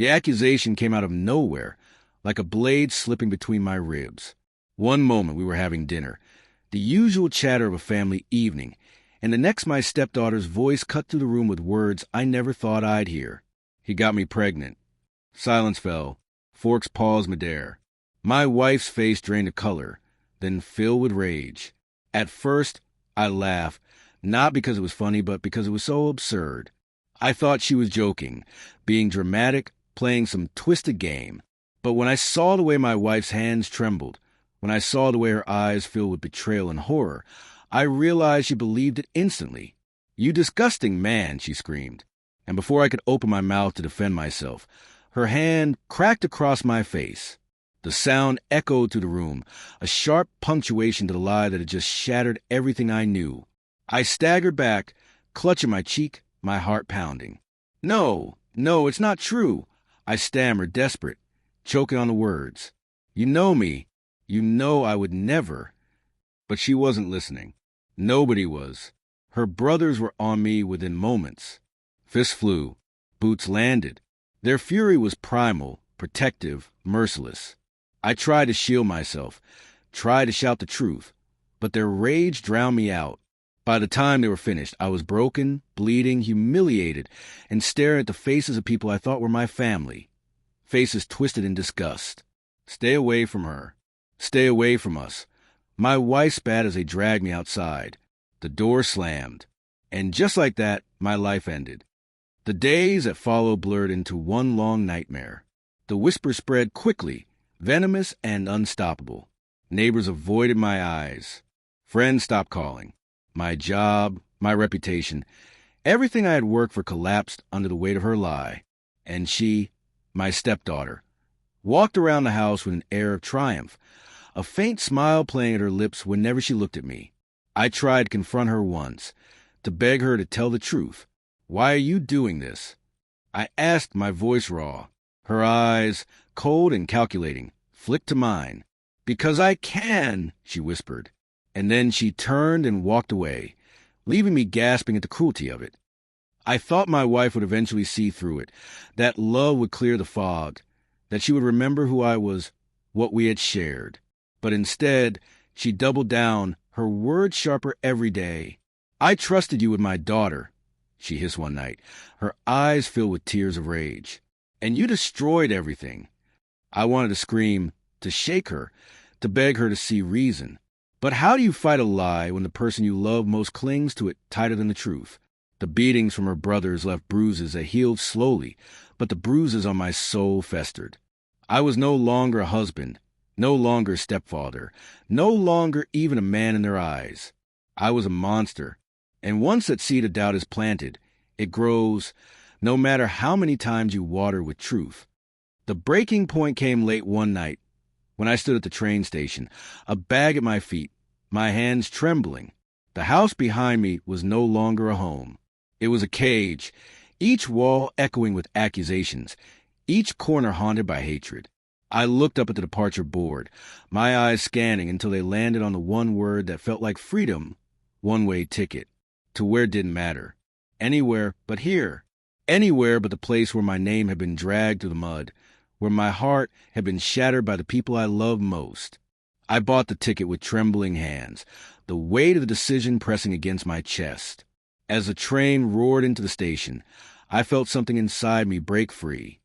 The accusation came out of nowhere, like a blade slipping between my ribs. One moment we were having dinner, the usual chatter of a family evening, and the next my stepdaughter's voice cut through the room with words I never thought I'd hear. He got me pregnant. Silence fell. Forks paused midair. My wife's face drained of color, then filled with rage. At first, I laughed, not because it was funny, but because it was so absurd. I thought she was joking, being dramatic, playing some twisted game. But when I saw the way my wife's hands trembled, when I saw the way her eyes filled with betrayal and horror, I realized she believed it instantly. "You disgusting man," she screamed. And before I could open my mouth to defend myself, her hand cracked across my face. The sound echoed through the room, a sharp punctuation to the lie that had just shattered everything I knew. I staggered back, clutching my cheek, my heart pounding. No, it's not true," I stammered, desperate, choking on the words. "You know me. You know I would never." But she wasn't listening. Nobody was. Her brothers were on me within moments. Fists flew. Boots landed. Their fury was primal, protective, merciless. I tried to shield myself, tried to shout the truth, but their rage drowned me out. By the time they were finished, I was broken, bleeding, humiliated, and staring at the faces of people I thought were my family. Faces twisted in disgust. Stay away from her. Stay away from us. My wife spat as they dragged me outside. The door slammed. And just like that, my life ended. The days that followed blurred into one long nightmare. The whisper spread quickly, venomous and unstoppable. Neighbors avoided my eyes. Friends stopped calling. My job, my reputation, everything I had worked for collapsed under the weight of her lie. And she, my stepdaughter, walked around the house with an air of triumph, a faint smile playing at her lips whenever she looked at me. I tried to confront her once, to beg her to tell the truth. "Why are you doing this?" I asked, my voice raw. Her eyes, cold and calculating, flicked to mine. "Because I can," she whispered. And then she turned and walked away, leaving me gasping at the cruelty of it. I thought my wife would eventually see through it, that love would clear the fog, that she would remember who I was, what we had shared. But instead, she doubled down, her words sharper every day. "I trusted you with my daughter," she hissed one night, her eyes filled with tears of rage. "And you destroyed everything." I wanted to scream, to shake her, to beg her to see reason. But how do you fight a lie when the person you love most clings to it tighter than the truth? The beatings from her brothers left bruises that healed slowly, but the bruises on my soul festered. I was no longer a husband, no longer a stepfather, no longer even a man in their eyes. I was a monster, and once that seed of doubt is planted, it grows, no matter how many times you water with truth. The breaking point came late one night, when I stood at the train station, a bag at my feet, my hands trembling. The house behind me was no longer a home. It was a cage, each wall echoing with accusations, each corner haunted by hatred. I looked up at the departure board, my eyes scanning until they landed on the one word that felt like freedom, one-way ticket, to where it didn't matter. Anywhere but here. Anywhere but the place where my name had been dragged through the mud, where my heart had been shattered by the people I loved most. I bought the ticket with trembling hands, the weight of the decision pressing against my chest. As the train roared into the station, I felt something inside me break free.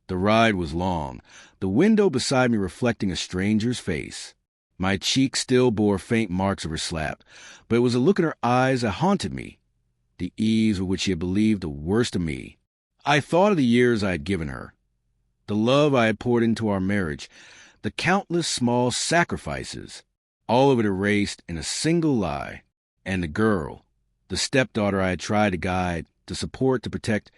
The ride was long, the window beside me reflecting a stranger's face. My cheek still bore faint marks of her slap, but it was a look in her eyes that haunted me, the ease with which she had believed the worst of me. I thought of the years I had given her, the love I had poured into our marriage, the countless small sacrifices, all of it erased in a single lie. And the girl, the stepdaughter I had tried to guide, to support, to protect,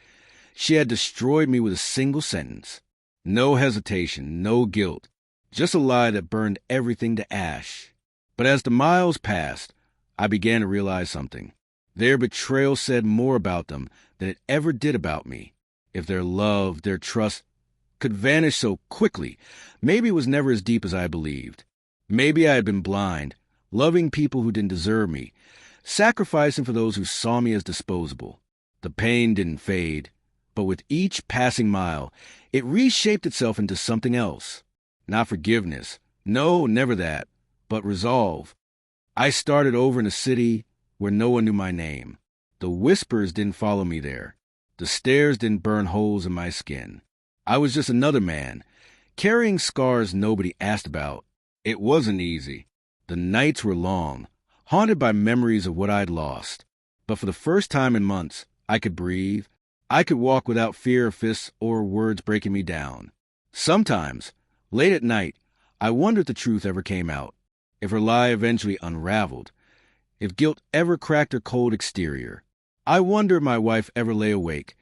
she had destroyed me with a single sentence. No hesitation, no guilt, just a lie that burned everything to ash. But as the miles passed, I began to realize something. Their betrayal said more about them than it ever did about me. If their love, their trust, could vanish so quickly, maybe it was never as deep as I believed. Maybe I had been blind, loving people who didn't deserve me, sacrificing for those who saw me as disposable. The pain didn't fade, but with each passing mile, it reshaped itself into something else. Not forgiveness. No, never that. But resolve. I started over in a city where no one knew my name. The whispers didn't follow me there. The stares didn't burn holes in my skin. I was just another man, carrying scars nobody asked about. It wasn't easy. The nights were long, haunted by memories of what I'd lost. But for the first time in months, I could breathe. I could walk without fear of fists or words breaking me down. Sometimes, late at night, I wondered if the truth ever came out, if her lie eventually unraveled, if guilt ever cracked her cold exterior. I wonder if my wife ever lay awake,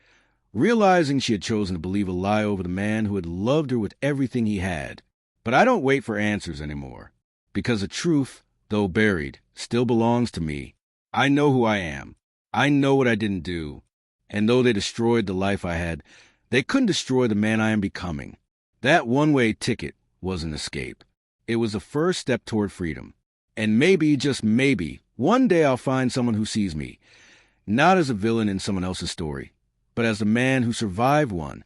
realizing she had chosen to believe a lie over the man who had loved her with everything he had. But I don't wait for answers anymore, because the truth, though buried, still belongs to me. I know who I am. I know what I didn't do. And though they destroyed the life I had, they couldn't destroy the man I am becoming. That one-way ticket was an escape. It was the first step toward freedom. And maybe, just maybe, one day I'll find someone who sees me, not as a villain in someone else's story, but as the man who survived one,